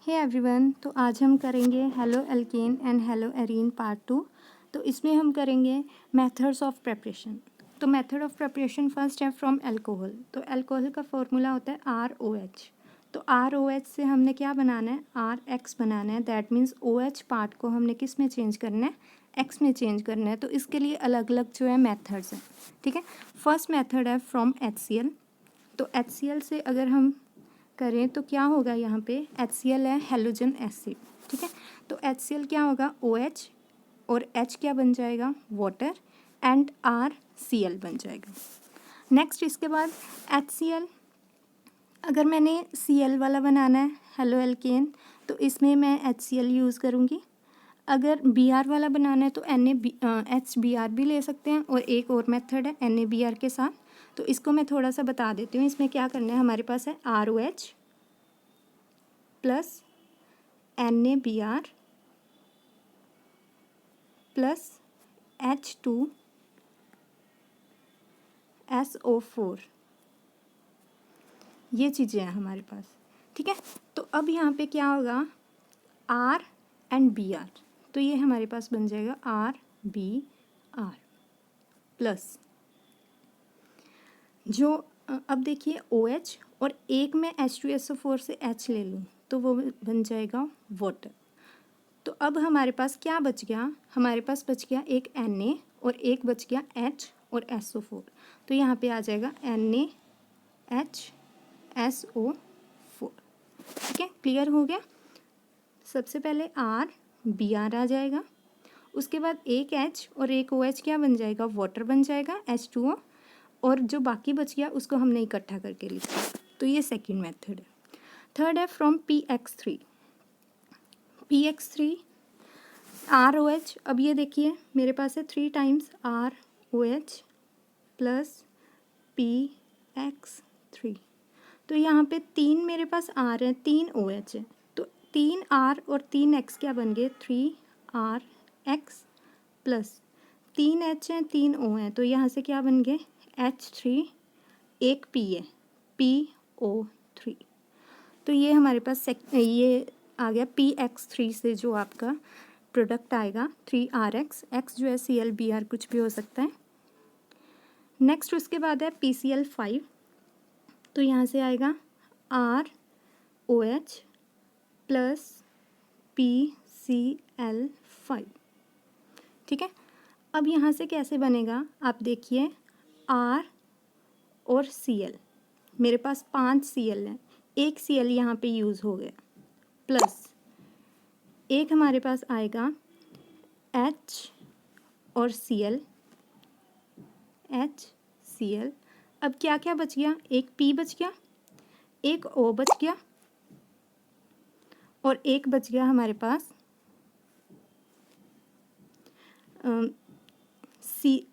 Hey everyone, तो आज हम करेंगे halo alkane and hello arene part 2। तो इसमें हम करेंगे मेथड्स ऑफ प्रेपरेशन। तो मेथड ऑफ प्रेपरेशन फर्स्ट है फ्रॉम अल्कोहल। तो अल्कोहल का फॉर्मूला होता है ROH। तो ROH से हमने क्या बनाना है, RX बनाना है। दैट मीन्स OH पार्ट को हमने किस में चेंज करना है, X में चेंज करना है। तो इसके लिए अलग अलग जो है मेथड्स हैं, ठीक है। फर्स्ट मेथड है फ्रॉम HCl। तो HCl से अगर हम करें तो क्या होगा, यहाँ पे HCl है हेलोजन एसिड, ठीक है। तो HCl क्या होगा, OH, और H क्या बन जाएगा, वाटर, एंड RCl बन जाएगा। नेक्स्ट इसके बाद HCl, अगर मैंने Cl वाला बनाना है हेलो एल्केन, तो इसमें मैं HCl यूज़ करूँगी। अगर Br वाला बनाना है तो HBr भी ले सकते हैं, और एक और मेथड है NaBr के साथ। तो इसको मैं थोड़ा सा बता देती हूँ। इसमें क्या करना है, हमारे पास है ROH plus NaBr plus H2SO4, ये चीज़ें हैं हमारे पास, ठीक है। तो अब यहाँ पे क्या होगा, R एंड Br, तो ये हमारे पास बन जाएगा RBr प्लस जो अब देखिए OH, और एक में H2SO4 से H ले लूँ तो वो बन जाएगा वाटर। तो अब हमारे पास क्या बच गया, हमारे पास बच गया एक Na और एक बच गया H और SO4। तो यहाँ पे आ जाएगा NaHSO4, ठीक है। क्लियर हो गया। सबसे पहले RBr आ जाएगा, उसके बाद एक H और एक OH क्या बन जाएगा, वाटर बन जाएगा H2O, और जो बाकी बच गया उसको हमने इकट्ठा करके लिखा। तो ये सेकंड मेथड है। थर्ड है फ्रॉम PX3। PX3 ROH, अब ये देखिए मेरे पास है 3 टाइम्स ROH प्लस PX3। तो यहाँ पे 3 मेरे पास R है, 3 OH है, तो 3 R और 3 X क्या बन गए, 3RX प्लस 3 H हैं, 3 O हैं, तो यहाँ से क्या बन गए H3, एक P है, PO3। तो ये हमारे पास ये आ गया PX3 से जो आपका प्रोडक्ट आएगा 3RX। X जो है ClBr कुछ भी हो सकता है। नेक्स्ट उसके बाद है PCl5। तो यहाँ से आएगा ROH प्लस PCl5, ठीक है। अब यहाँ से कैसे बनेगा, आप देखिए R और Cl, मेरे पास 5 Cl हैं, एक Cl यहाँ पे यूज़ हो गया, प्लस एक हमारे पास आएगा H और Cl, HCl। अब क्या क्या बच गया, एक P बच गया, एक O बच गया, और एक बच गया हमारे पास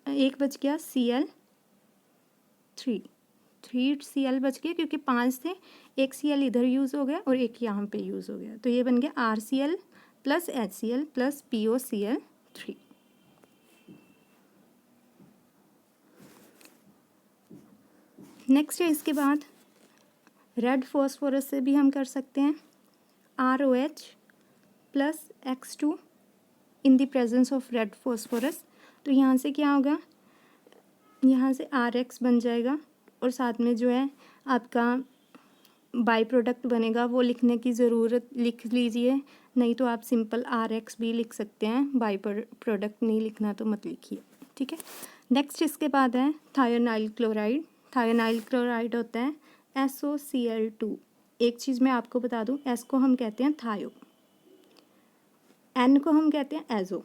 एक बच गया Cl3। 3 Cl बच गए क्योंकि 5 थे, एक Cl इधर यूज़ हो गया और एक यहाँ पे यूज़ हो गया। तो ये बन गया RCl plus HCl plus POCl3। Next है इसके बाद रेड फॉस्फोरस से भी हम कर सकते हैं ROH plus X2 in the presence of red phosphorus. तो यहाँ से क्या होगा, यहाँ से RX बन जाएगा, और साथ में जो है आपका बाई प्रोडक्ट बनेगा, वो लिखने की ज़रूरत लिख लीजिए, नहीं तो आप सिंपल RX भी लिख सकते हैं, बाई प्रोडक्ट नहीं लिखना तो मत लिखिए, ठीक है। नेक्स्ट इसके बाद है थायोनाइल क्लोराइड। थायोनाइल क्लोराइड होता है SOCl2। एक चीज़ मैं आपको बता दूं, S को हम कहते हैं थायो, N को हम कहते हैं एजो।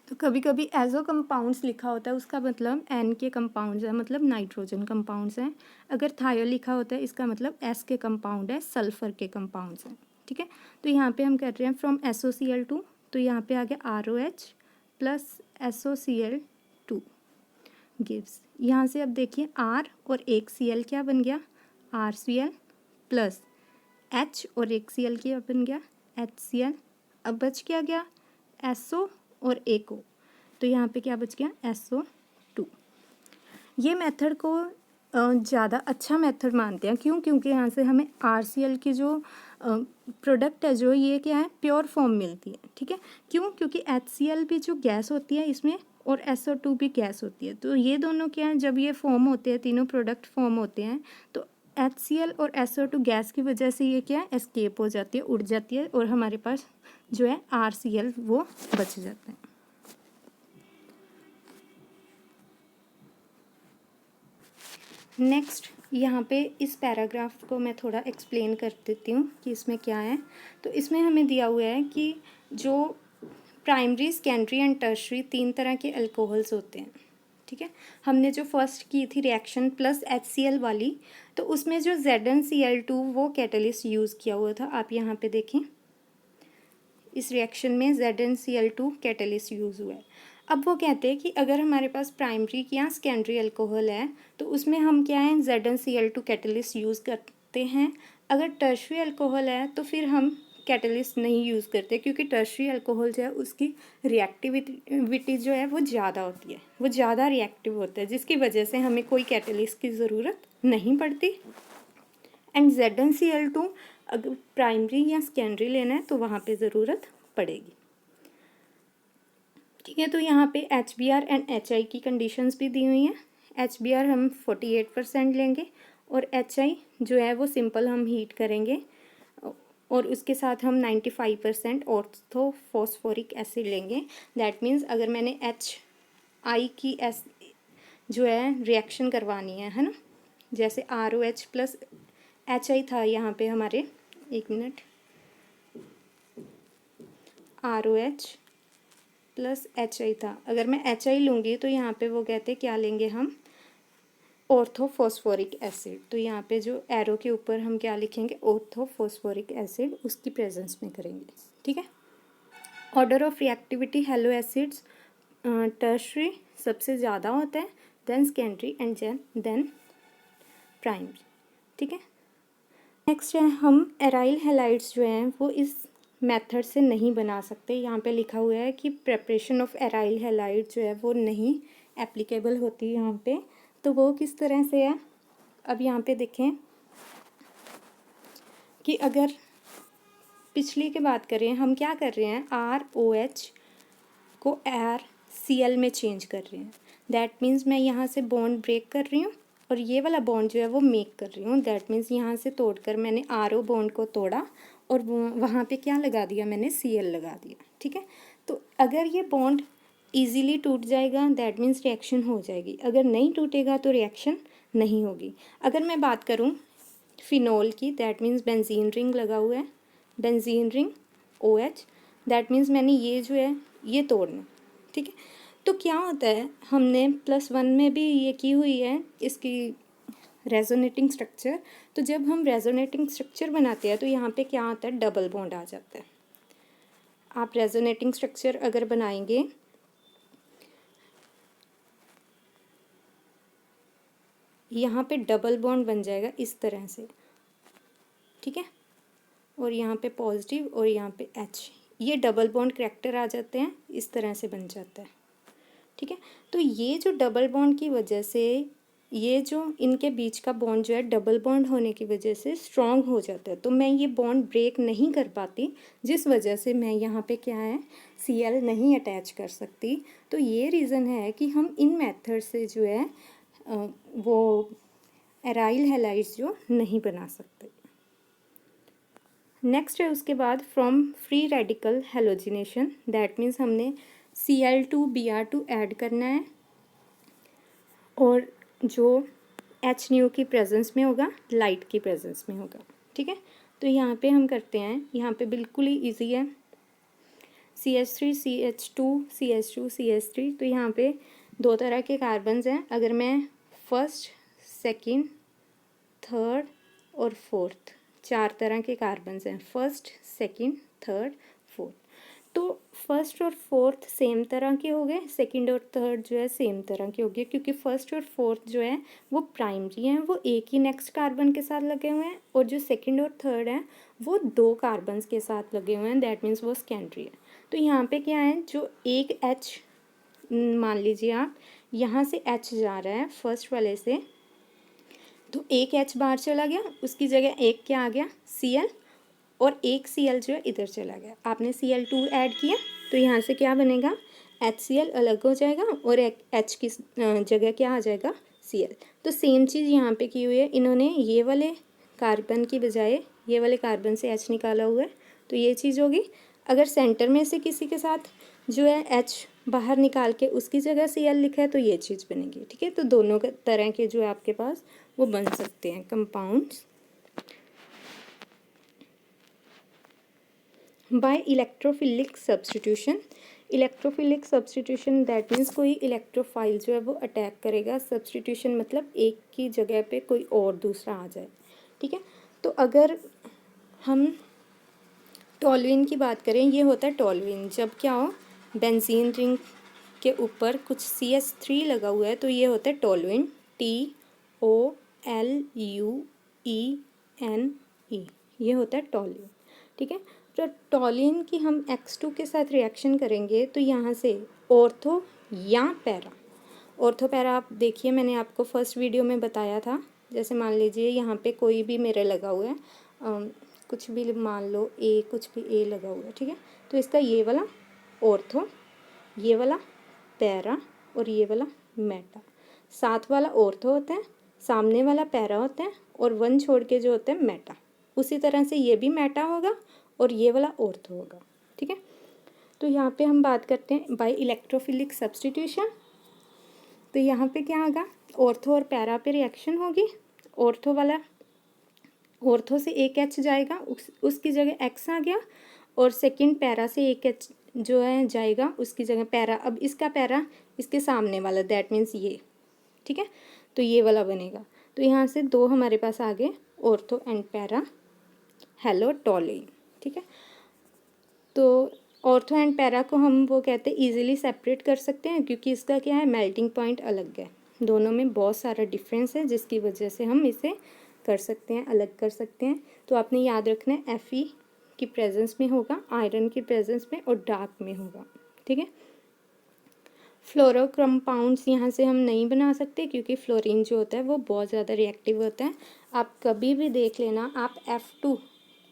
तो कभी कभी एजो कंपाउंड्स लिखा होता है, उसका मतलब N के कंपाउंड्स है, मतलब नाइट्रोजन कंपाउंड्स हैं। अगर थायो लिखा होता है, इसका मतलब S के कंपाउंड है, सल्फर के कंपाउंड्स हैं, ठीक है। तो यहाँ पे हम कर रहे हैं फ्रॉम SOCl2, तो यहाँ पे आ गया ROH प्लस SOCl2 गिव्स, यहाँ से अब देखिए R और एक Cl क्या बन गया, RCl प्लस H और एक Cl क्या बन गया, HCl। अब बच क्या गया, SO और एक O, तो यहाँ पे क्या बच गया, SO2। ये मेथड को ज़्यादा अच्छा मेथड मानते हैं। क्यों? क्योंकि यहाँ से हमें RCl की जो प्रोडक्ट है जो ये क्या है, प्योर फॉर्म मिलती है। ठीक है, क्यों? क्योंकि HCl भी जो गैस होती है इसमें, और SO2 भी गैस होती है। तो ये दोनों क्या है, जब ये फॉर्म होते हैं, तीनों प्रोडक्ट फॉर्म होते हैं, तो HCl और SO2 गैस की वजह से ये क्या है, एस्केप हो जाती है, उड़ जाती है, और हमारे पास जो है RCl वो बच जाता है। नेक्स्ट यहाँ पे इस पैराग्राफ को मैं थोड़ा एक्सप्लेन कर देती हूँ कि इसमें क्या है। तो इसमें हमें दिया हुआ है कि जो प्राइमरी, सेकेंडरी एंड टर्शरी 3 तरह के अल्कोहल्स होते हैं। ठीक है, हमने जो फर्स्ट की थी रिएक्शन प्लस HCl वाली, तो उसमें जो ZnCl2 वो कैटलिस्ट यूज़ किया हुआ था। आप यहाँ पे देखें, इस रिएक्शन में ZnCl2 कैटलिस्ट यूज़ हुआ है। अब वो कहते हैं कि अगर हमारे पास प्राइमरी या सेकेंडरी अल्कोहल है तो उसमें हम क्या है, ZnCl2 कैटलिस्ट यूज़ करते हैं। अगर टर्शरी अल्कोहल है तो फिर हम कैटलिस्ट नहीं यूज़ करते, क्योंकि टर्शरी अल्कोहल जो है उसकी रिएक्टिविटी जो है वो ज़्यादा होती है, वो ज़्यादा रिएक्टिव होता है, जिसकी वजह से हमें कोई कैटलिस्ट की ज़रूरत नहीं पड़ती। एंड ZnCl2 अगर प्राइमरी या सेकेंडरी लेना है तो वहाँ पे ज़रूरत पड़ेगी। ठीक है, तो यहाँ पे HBr एंड HI की कंडीशंस भी दी हुई हैं। HBr हम 48% लेंगे, और HI जो है वो सिंपल हम हीट करेंगे, और उसके साथ हम 95% ऑर्थोफॉस्फोरिक एसिड लेंगे। दैट मीन्स अगर मैंने HI की जो है रिएक्शन करवानी है ना, जैसे ROH प्लस HI था यहाँ पे हमारे, एक मिनट, ROH प्लस HI था, अगर मैं HI लूँगी तो यहाँ पे वो कहते क्या लेंगे हम, ऑर्थोफॉस्फोरिक एसिड। तो यहाँ पे जो एरो के ऊपर हम क्या लिखेंगे, ऑर्थोफॉस्फोरिक एसिड, उसकी प्रेजेंस में करेंगे। ठीक है, order of reactivity halo acids tertiary सबसे ज़्यादा होता है, then secondary and then primary. ठीक है, नेक्स्ट है हम एराइल हैलाइड्स जो हैं वो इस मेथड से नहीं बना सकते। यहाँ पे लिखा हुआ है कि प्रेपरेशन ऑफ एराइल हैलाइड जो है वो नहीं एप्लीकेबल होती यहाँ पे। तो वो किस तरह से है, अब यहाँ पे देखें कि अगर पिछली की बात करें, हम क्या कर रहे हैं, ROH को RCl में चेंज कर रहे हैं। दैट मीन्स मैं यहाँ से बॉन्ड ब्रेक कर रही हूँ, और ये वाला बॉन्ड जो है वो मेक कर रही हूँ। दैट मीन्स यहाँ से तोड़कर मैंने RO बॉन्ड को तोड़ा, और वहाँ पे क्या लगा दिया मैंने, Cl लगा दिया। ठीक है, तो अगर ये बॉन्ड इजीली टूट जाएगा दैट मीन्स रिएक्शन हो जाएगी, अगर नहीं टूटेगा तो रिएक्शन नहीं होगी। अगर मैं बात करूँ फिनोल की, दैट मीन्स बेंजीन रिंग लगा हुआ है, benzene ring OH, that means मैंने ये जो है ये तोड़ना। ठीक है, तो क्या होता है, हमने +1 में भी ये की हुई है इसकी रेजोनेटिंग स्ट्रक्चर। तो जब हम रेजोनेटिंग स्ट्रक्चर बनाते हैं तो यहाँ पे क्या आता है, डबल बॉन्ड आ जाता है। आप रेजोनेटिंग स्ट्रक्चर अगर बनाएंगे, यहाँ पे डबल बॉन्ड बन जाएगा इस तरह से। ठीक है, और यहाँ पे पॉजिटिव और यहाँ पे H, ये डबल बॉन्ड करैक्टर आ जाते हैं, इस तरह से बन जाता है। ठीक है, तो ये जो डबल बॉन्ड की वजह से, ये जो इनके बीच का बॉन्ड जो है डबल बॉन्ड होने की वजह से स्ट्रॉन्ग हो जाता है, तो मैं ये बॉन्ड ब्रेक नहीं कर पाती, जिस वजह से मैं यहाँ पे क्या है, Cl नहीं अटैच कर सकती। तो ये रीज़न है कि हम इन मेथड से जो है वो एराइल हैलाइड्स जो नहीं बना सकते। नेक्स्ट है उसके बाद from free radical halogenation, that means हमने Cl2Br2 ऐड करना है, और जो H न्यू की प्रेजेंस में होगा, लाइट की प्रेजेंस में होगा। ठीक है, तो यहाँ पे हम करते हैं, यहाँ पे बिल्कुल ही इजी है, CH3 CH2 CH2 CH3। तो यहाँ पे 2 तरह के कार्बन्स हैं, अगर मैं फर्स्ट, सेकंड, थर्ड और फोर्थ, 4 तरह के कार्बन्स हैं, फर्स्ट, सेकंड, थर्ड, फोर्थ। तो फर्स्ट और फोर्थ सेम तरह के हो गए, सेकंड और थर्ड जो है सेम तरह के हो गए, क्योंकि फर्स्ट और फोर्थ जो है वो प्राइमरी हैं, वो एक ही नेक्स्ट कार्बन के साथ लगे हुए हैं, और जो सेकंड और थर्ड हैं वो 2 कार्बन्स के साथ लगे हुए हैं, दैट मीन्स वो सेकेंडरी है। तो यहाँ पे क्या है, जो एक H मान लीजिए आप, यहाँ से H जा रहा है फर्स्ट वाले से, तो एक H बाहर चला गया, उसकी जगह एक क्या आ गया, Cl, और एक Cl जो है इधर चला गया। आपने Cl2 ऐड किया तो यहाँ से क्या बनेगा, HCl अलग हो जाएगा और एक H की जगह क्या आ जाएगा, Cl। तो सेम चीज़ यहाँ पे की हुई है, इन्होंने ये वाले कार्बन की बजाय ये वाले कार्बन से H निकाला हुआ है, तो ये चीज़ होगी। अगर सेंटर में से किसी के साथ जो है H बाहर निकाल के उसकी जगह Cl लिखा है तो ये चीज़ बनेगी। ठीक है, तो दोनों तरह के जो है आपके पास वो बन सकते हैं compounds by electrophilic substitution. Electrophilic substitution that means कोई इलेक्ट्रोफाइल जो है वो अटैक करेगा। सब्स्टिट्यूशन मतलब एक की जगह पे कोई और दूसरा आ जाए। ठीक है, तो अगर हम टॉलुइन की बात करें, ये होता है टॉलुइन जब क्या हो, बेंजीन रिंग के ऊपर कुछ CH3 लगा हुआ है तो ये होता है टॉलुइन, TOLUENE, ये होता है टॉलुइन। ठीक है, तो टॉलुइन की हम X2 के साथ रिएक्शन करेंगे तो यहाँ से ऑर्थो या पैरा, ऑर्थो पैरा आप देखिए, मैंने आपको फर्स्ट वीडियो में बताया था। जैसे मान लीजिए यहाँ पे कोई भी मेरे लगा हुआ है, कुछ भी मान लो ए, कुछ भी ए लगा हुआ है। ठीक है, तो इसका ये वाला ऑर्थो, ये वाला पैरा और ये वाला मेटा। साथ वाला ऑर्थो होता है, सामने वाला पैरा होता है और वन छोड़ के जो होता है मेटा। उसी तरह से ये भी मेटा होगा और ये वाला ऑर्थो होगा। ठीक है, तो यहाँ पे हम बात करते हैं बाय इलेक्ट्रोफिलिक सब्स्टिट्यूशन। तो यहाँ पे क्या होगा, ऑर्थो और पैरा पे रिएक्शन होगी। ऑर्थो वाला, ऑर्थो से एक H जाएगा, उसकी जगह X आ गया, और सेकंड पैरा से एक H जो है जाएगा, उसकी जगह पैरा। अब इसका पैरा इसके सामने वाला, दैट मीन्स ये। ठीक है, तो ये वाला बनेगा। तो यहाँ से दो हमारे पास आ गए, ऑर्थो एंड पैरा हैलोटॉलुइन। ठीक है, तो ऑर्थो एंड पैरा को हम वो कहते हैं ईजिली सेपरेट कर सकते हैं, क्योंकि इसका क्या है, मेल्टिंग पॉइंट अलग है। दोनों में बहुत सारा डिफरेंस है, जिसकी वजह से हम इसे कर सकते हैं, अलग कर सकते हैं। तो आपने याद रखना है Fe की प्रेजेंस में होगा, आयरन की प्रेजेंस में और डार्क में होगा। ठीक है, फ्लोरो कंपाउंड्स यहाँ से हम नहीं बना सकते, क्योंकि फ्लोरीन जो होता है वो बहुत ज़्यादा रिएक्टिव होता है। आप कभी भी देख लेना, आप F2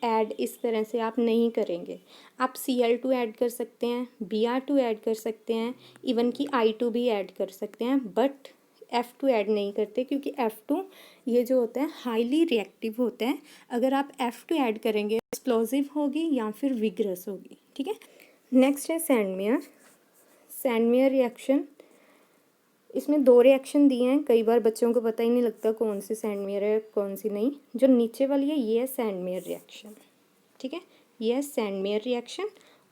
ऐड इस तरह से आप नहीं करेंगे। आप Cl2 ऐड कर सकते हैं, Br2 ऐड कर सकते हैं, इवन कि I2 भी ऐड कर सकते हैं, बट F2 ऐड नहीं करते, क्योंकि F2 ये जो होता है हाईली रिएक्टिव होता है। अगर आप F2 ऐड करेंगे एक्सप्लोजिव होगी या फिर विग्रस होगी। ठीक है, नेक्स्ट है सैंडमेयर। सैंडमेयर रिएक्शन, इसमें दो रिएक्शन दिए हैं। कई बार बच्चों को पता ही नहीं लगता कौन सी सैंडमेयर है कौन सी नहीं। जो नीचे वाली है ये है सैंडमेयर रिएक्शन। ठीक है, ये है सैंडमेयर रिएक्शन,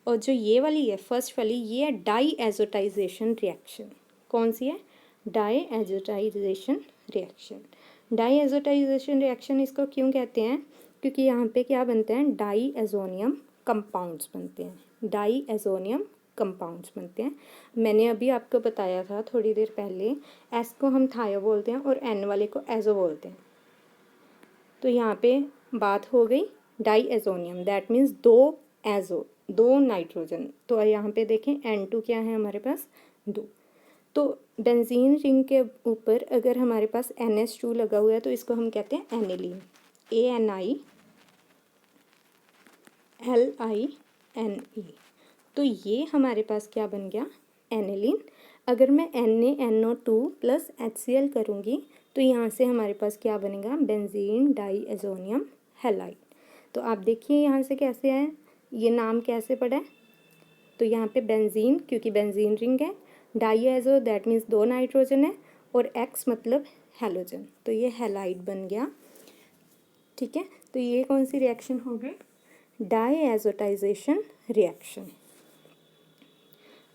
और जो ये वाली है फर्स्ट वाली, ये है डाई एजोटाइजेशन रिएक्शन। कौन सी है, diazotization reaction. Diazotization reaction इसको क्यों कहते हैं, क्योंकि यहाँ पे क्या बनते हैं, डाई एजोनियम कंपाउंड्स बनते हैं। डाई एजोनियम कंपाउंड्स बनते हैं। मैंने अभी आपको बताया था थोड़ी देर पहले, एस को हम थायो बोलते हैं और एन वाले को एजो बोलते हैं। तो यहाँ पे बात हो गई डाई एजोनियम, दैट मीन्स दो एजो, दो नाइट्रोजन। तो यहाँ पे देखें N2 क्या है हमारे पास, 2। तो बेंजीन रिंग के ऊपर अगर हमारे पास NH2 लगा हुआ है तो इसको हम कहते हैं एनिलीन, ANILINE। तो ये हमारे पास क्या बन गया, एनिलीन। अगर मैं NaNO2 प्लस HCl करूँगी तो यहाँ से हमारे पास क्या बनेगा, बेंजीन डाई एजोनियम हैलाइड। तो आप देखिए यहाँ से कैसे है, ये नाम कैसे पड़ा है। तो यहाँ पे बेंजीन, क्योंकि बेंजीन रिंग है, डाई एजो दैट मीन्स दो नाइट्रोजन है, और X मतलब हैलोजन, तो ये हैलाइड बन गया। ठीक है, तो ये कौन सी रिएक्शन हो गई, डाई एजोटाइजेशन रिएक्शन।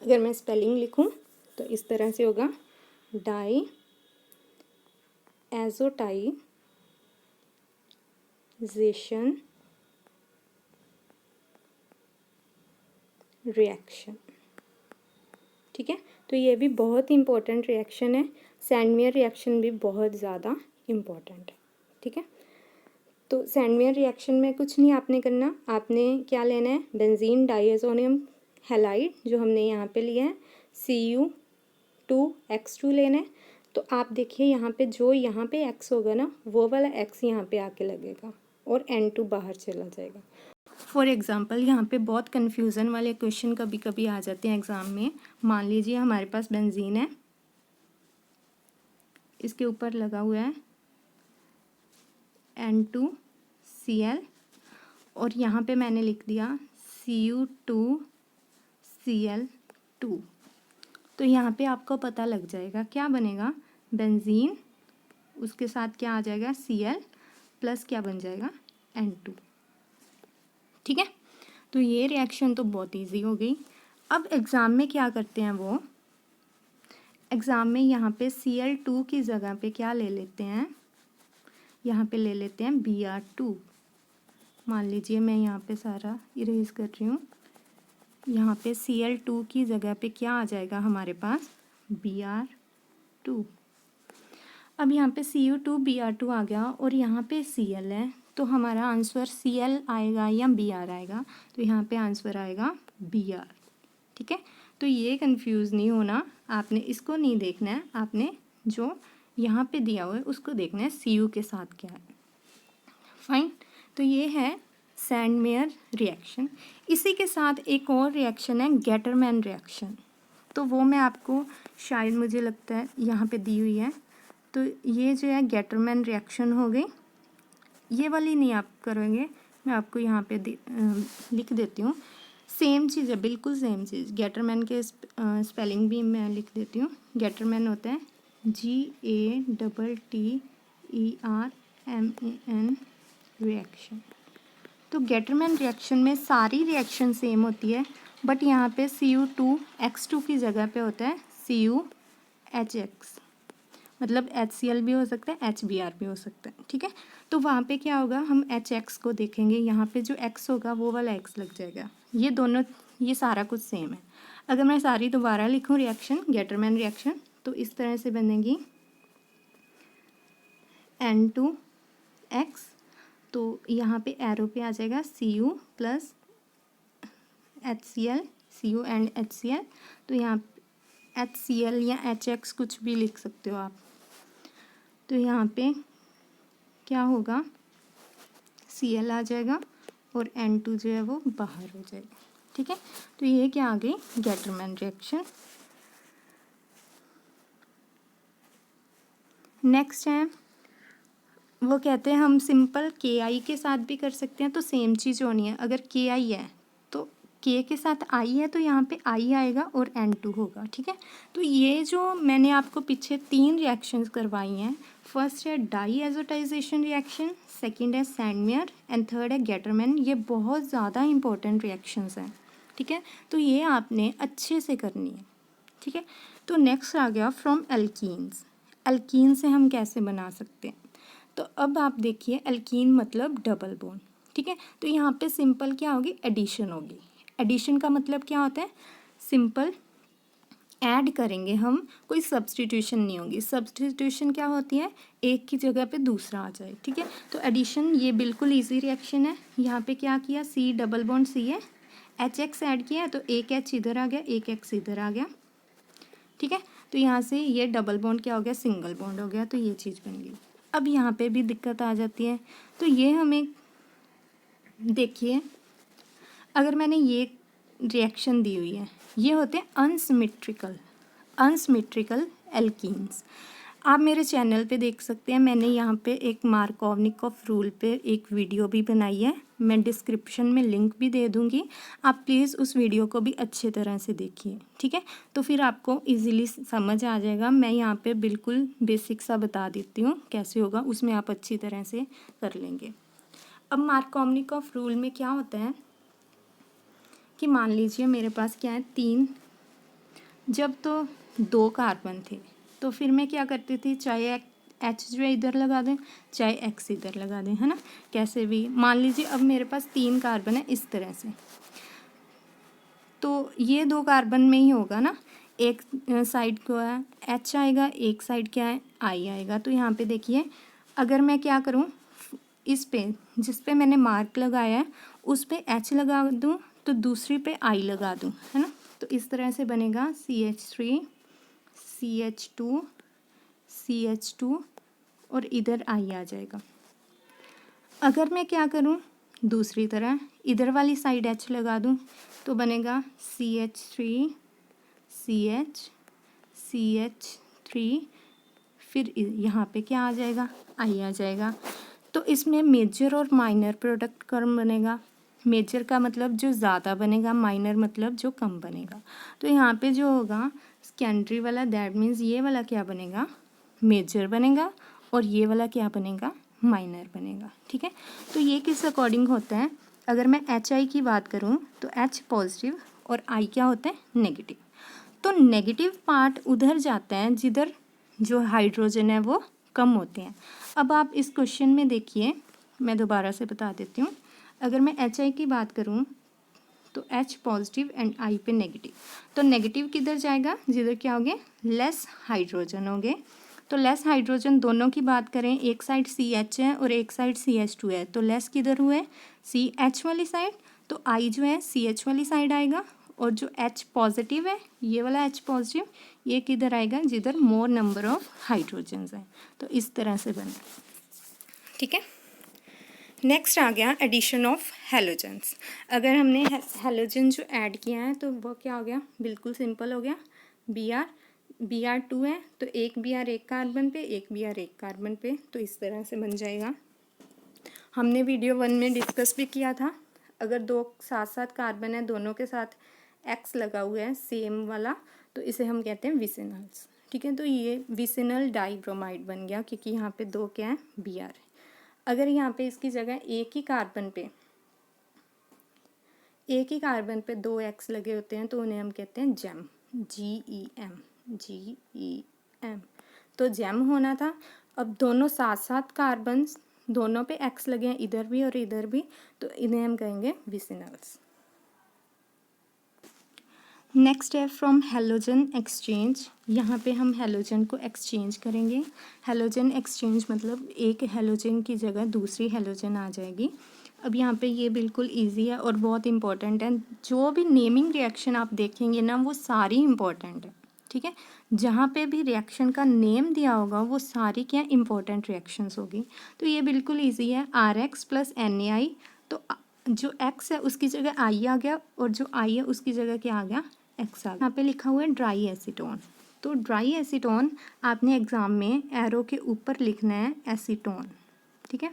अगर मैं स्पेलिंग लिखूं तो इस तरह से होगा, डाई एजोटाइजेशन रिएक्शन। ठीक है, तो ये भी बहुत इंपॉर्टेंट रिएक्शन है। सैंडमेयर रिएक्शन भी बहुत ज़्यादा इम्पॉर्टेंट है। ठीक है, तो सैंडमेयर रिएक्शन में कुछ नहीं आपने करना, आपने क्या लेना है, बेंजीन डाईएजोनियम हैलाइड जो हमने यहाँ पे लिया है, Cu2X2 लेना है। तो तो आप देखिए यहाँ पे जो यहाँ पे x होगा ना, वो वाला x यहाँ पे आके लगेगा और N2 बाहर चला जाएगा। फॉर एग्ज़ाम्पल यहाँ पे बहुत कन्फ्यूज़न वाले क्वेश्चन कभी कभी आ जाते हैं एग्ज़ाम में। मान लीजिए हमारे पास बेंजीन है, इसके ऊपर लगा हुआ है N2Cl और यहाँ पे मैंने लिख दिया Cu2Cl2। तो यहाँ पे आपको पता लग जाएगा क्या बनेगा, बेंजीन, उसके साथ क्या आ जाएगा Cl प्लस क्या बन जाएगा N2। ठीक है, तो ये रिएक्शन तो बहुत इजी हो गई। अब एग्ज़ाम में क्या करते हैं वो, एग्ज़ाम में यहाँ पे Cl2 की जगह पे क्या ले लेते हैं, यहाँ पे ले लेते हैं Br2। मान लीजिए मैं यहाँ पे सारा इरेज कर रही हूँ, यहाँ पे Cl2 की जगह पे क्या आ जाएगा हमारे पास Br2। अब यहाँ पे Cu2Br2 आ गया और यहाँ पे Cl है, तो हमारा आंसर Cl आएगा या Br आएगा, तो यहाँ पे आंसर आएगा Br। ठीक है, तो ये कंफ्यूज नहीं होना, आपने इसको नहीं देखना है, आपने जो यहाँ पे दिया हुआ है उसको देखना है Cu के साथ क्या है। फाइन, तो ये है सैंडमेयर रिएक्शन। इसी के साथ एक और रिएक्शन है गेटरमैन रिएक्शन, तो वो मैं आपको शायद मुझे लगता है यहाँ पे दी हुई है। तो ये जो है गेटरमैन रिएक्शन हो गई, ये वाली नहीं आप करोगे, मैं आपको यहाँ पे लिख देती हूँ। सेम चीज़ है, बिल्कुल सेम चीज़। गेटरमैन के स्पेलिंग भी मैं लिख देती हूँ। गेटरमैन होता है GATTERMAN रिएक्शन। तो गेटरमैन रिएक्शन में सारी रिएक्शन सेम होती है, बट यहाँ पे Cu2X2 की जगह पे होता है CuHX, मतलब HCl भी हो सकता है, HBr भी हो सकता है। ठीक है, तो वहाँ पे क्या होगा, हम HX को देखेंगे, यहाँ पे जो X होगा वो वाला X लग जाएगा। ये दोनों, ये सारा कुछ सेम है। अगर मैं सारी दोबारा लिखूँ रिएक्शन, गेटरमैन रिएक्शन, तो इस तरह से बनेगी N2X, तो यहाँ पे एरो पे आ जाएगा Cu plus HCl, Cu and HCl, तो यहाँ HCl या HX कुछ भी लिख सकते हो आप। तो यहाँ पे क्या होगा, Cl आ जाएगा और N2 जो है वो बाहर हो जाएगा। ठीक है, तो ये क्या आ गई, गेटरमैन रिएक्शन। नेक्स्ट है, वो कहते हैं हम सिंपल KI के साथ भी कर सकते हैं, तो सेम चीज़ होनी है। अगर KI है तो K के साथ I है, तो यहाँ पे I आएगा और N2 होगा। ठीक है, तो ये जो मैंने आपको पीछे 3 रिएक्शंस करवाई हैं, फर्स्ट है डाईएज़ोटाइजेशन रिएक्शन, सेकंड है सैंडमेयर एंड थर्ड है गेटरमैन। ये बहुत ज़्यादा इंपॉर्टेंट रिएक्शंस हैं। ठीक है, तो ये आपने अच्छे से करनी है। ठीक है, तो नेक्स्ट आ गया फ्रॉम एल्कीन्स। एल्कीन से हम कैसे बना सकते हैं, तो अब आप देखिए, एल्कीन मतलब डबल बॉन्ड। ठीक है, तो यहाँ पे सिंपल क्या होगी, एडिशन होगी। एडिशन का मतलब क्या होता है, सिंपल ऐड करेंगे हम, कोई सब्सटीट्यूशन नहीं होगी। सब्सटीट्यूशन क्या होती है, एक की जगह पे दूसरा आ जाए। ठीक है, तो एडिशन ये बिल्कुल इजी रिएक्शन है। यहाँ पे क्या किया, C डबल बॉन्ड C है, HX ऐड किया है, तो एक H इधर आ गया, एक X इधर आ गया। ठीक है, तो यहाँ से ये डबल बॉन्ड क्या हो गया, सिंगल बॉन्ड हो गया, तो ये चीज़ बन गई। अब यहाँ पे भी दिक्कत आ जाती है, तो ये हमें देखिए, अगर मैंने ये रिएक्शन दी हुई है, ये होते हैं अनसिमेट्रिकल एल्कीन्स। आप मेरे चैनल पे देख सकते हैं, मैंने यहाँ पे एक मार्कोवनिकॉफ रूल पे एक वीडियो भी बनाई है, मैं डिस्क्रिप्शन में लिंक भी दे दूँगी। आप प्लीज़ उस वीडियो को भी अच्छे तरह से देखिए। ठीक है, तो फिर आपको इजीली समझ आ जाएगा। मैं यहाँ पे बिल्कुल बेसिक सा बता देती हूँ कैसे होगा, उसमें आप अच्छी तरह से कर लेंगे। अब मार्कोवनिकॉफ रूल में क्या होता है कि मान लीजिए मेरे पास क्या है, 3, जब तो 2 कार्बन थे, तो फिर मैं क्या करती थी, चाहे H जो है इधर लगा दें, चाहे X इधर लगा दें, है ना, कैसे भी। मान लीजिए अब मेरे पास 3 कार्बन है इस तरह से, तो ये 2 कार्बन में ही होगा ना, एक साइड को है H आएगा, एक साइड क्या है I आएगा। तो यहाँ पे देखिए, अगर मैं क्या करूँ, इस पे जिस पे मैंने मार्क लगाया है उस पे H लगा दूँ, तो दूसरी पे I लगा दूँ, है ना, तो इस तरह से बनेगा CH3 CH2 CH2 और इधर I आ जाएगा। अगर मैं क्या करूँ, दूसरी तरह इधर वाली साइड H लगा दूँ तो बनेगा CH3 CH CH3, फिर यहाँ पे क्या आ जाएगा, I आ जाएगा। तो इसमें मेजर और माइनर प्रोडक्ट कर्म बनेगा। मेजर का मतलब जो ज़्यादा बनेगा, माइनर मतलब जो कम बनेगा। तो यहाँ पे जो होगा सेकेंडरी वाला, दैट मीन्स ये वाला क्या बनेगा, मेजर बनेगा, और ये वाला क्या बनेगा, माइनर बनेगा। ठीक है, तो ये किस अकॉर्डिंग होता है, अगर मैं HI की बात करूँ तो H पॉजिटिव और I क्या होता है, नेगेटिव। तो नेगेटिव पार्ट उधर जाता है जिधर जो हाइड्रोजन है वो कम होते हैं। अब आप इस क्वेश्चन में देखिए, मैं दोबारा से बता देती हूँ। अगर मैं HI की बात करूँ तो H पॉजिटिव एंड I पे नेगेटिव, तो नेगेटिव किधर जाएगा, जिधर क्या होंगे, लेस हाइड्रोजन होंगे। तो लेस हाइड्रोजन दोनों की बात करें, एक साइड CH है और एक साइड CH2 है, तो लेस किधर हुए, CH वाली साइड। तो I जो है CH वाली साइड आएगा, और जो H पॉजिटिव है, ये वाला H पॉजिटिव, ये किधर आएगा, जिधर मोर नंबर ऑफ हाइड्रोजन्स हैं। तो इस तरह से बना। ठीक है, नेक्स्ट आ गया एडिशन ऑफ हेलोजेंस। अगर हमने हेलोजन जो ऐड किया है तो वो क्या हो गया, बिल्कुल सिंपल हो गया। Br2 है तो एक Br एक कार्बन पे, एक Br एक कार्बन पे, तो इस तरह से बन जाएगा। हमने वीडियो 1 में डिस्कस भी किया था, अगर दो साथ साथ कार्बन है, दोनों के साथ X लगा हुआ है सेम वाला, तो इसे हम कहते हैं विसिनल्स। ठीक है, तो ये विसिनल डाइब्रोमाइड बन गया, क्योंकि यहाँ पे दो क्या है, Br। अगर यहाँ पे इसकी जगह एक ही कार्बन पे दो X लगे होते हैं तो उन्हें हम कहते हैं जेम, GEM। तो जेम होना था। अब दोनों साथ साथ कार्बन, दोनों पे X लगे हैं, इधर भी और इधर भी, तो इन्हें हम कहेंगे विसिनल्स। नेक्स्ट है फ्रॉम हेलोजन एक्सचेंज। यहाँ पे हम हेलोजन को एक्सचेंज करेंगे। हेलोजन एक्सचेंज मतलब एक हेलोजन की जगह दूसरी हेलोजन आ जाएगी। अब यहाँ पे ये बिल्कुल इजी है और बहुत इंपॉर्टेंट है। जो भी नेमिंग रिएक्शन आप देखेंगे ना, वो सारी इंपॉर्टेंट है। ठीक है, जहाँ पे भी रिएक्शन का नेम दिया होगा वो सारी क्या इंपॉर्टेंट रिएक्शंस होगी। तो ये बिल्कुल ईजी है, RX + NaI। तो जो X है उसकी जगह I आ गया, और जो I है उसकी जगह क्या आ गया, X आ गया। यहाँ पे लिखा हुआ है ड्राई एसीटोन। तो ड्राई एसीटोन आपने एग्ज़ाम में एरो के ऊपर लिखना है एसीटोन। ठीक है,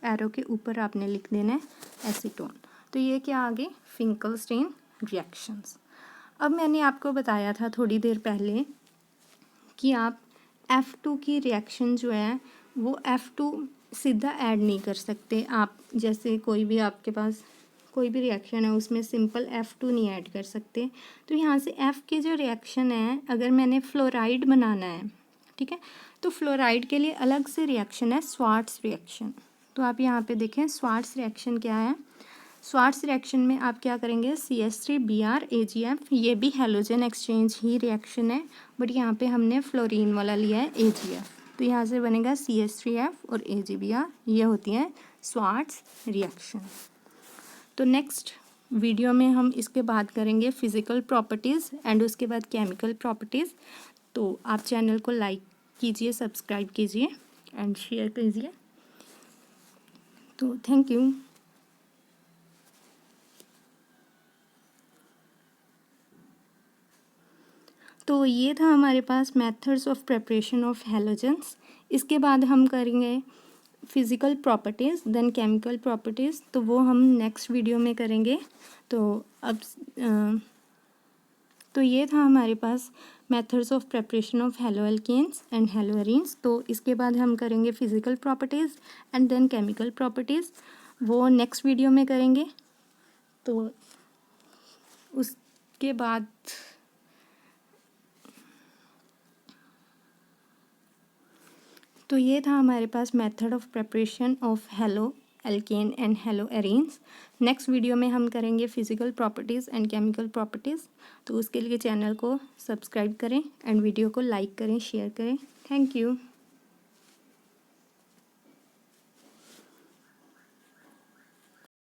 एरो के ऊपर आपने लिख देना है एसीटोन। तो ये क्या आ गई, फिंकलस्टीन रिएक्शंस। अब मैंने आपको बताया था थोड़ी देर पहले कि आप F2 की रिएक्शन जो है वो F2 सीधा ऐड नहीं कर सकते आप। जैसे कोई भी आपके पास कोई भी रिएक्शन है उसमें सिंपल F2 नहीं ऐड कर सकते। तो यहाँ से F की जो रिएक्शन है, अगर मैंने फ्लोराइड बनाना है, ठीक है, तो फ्लोराइड के लिए अलग से रिएक्शन है, स्वार्ट्स रिएक्शन। तो आप यहाँ पे देखें स्वार्ट्स रिएक्शन क्या है। स्वार्ट्स रिएक्शन में आप क्या करेंगे, CH3Br AgF, ये भी हेलोजन एक्सचेंज ही रिएक्शन है, बट यहाँ पे हमने फ्लोरीन वाला लिया है AgF। तो यहाँ से बनेगा CH3F और AgBr, ये होती हैं स्वार्ट्स रिएक्शन। तो नेक्स्ट वीडियो में हम इसके बाद करेंगे फिज़िकल प्रॉपर्टीज़ एंड उसके बाद केमिकल प्रॉपर्टीज़। तो आप चैनल को लाइक कीजिए, सब्सक्राइब कीजिए एंड शेयर कीजिए। तो थैंक यू। तो ये था हमारे पास methods of preparation of halogens. इसके बाद हम करेंगे physical properties, then chemical properties, तो वो हम नेक्स्ट वीडियो में करेंगे। तो अब तो ये था हमारे पास methods of preparation of haloalkanes and haloarenes. तो इसके बाद हम करेंगे physical properties and then chemical properties, वो नेक्स्ट वीडियो में करेंगे। तो उसके बाद तो ये था हमारे पास method of preparation of haloalkane and haloarenes. Next video में हम करेंगे physical properties and chemical properties. तो उसके लिए चैनल को सब्सक्राइब करें एंड वीडियो को लाइक करें, शेयर करें। Thank you.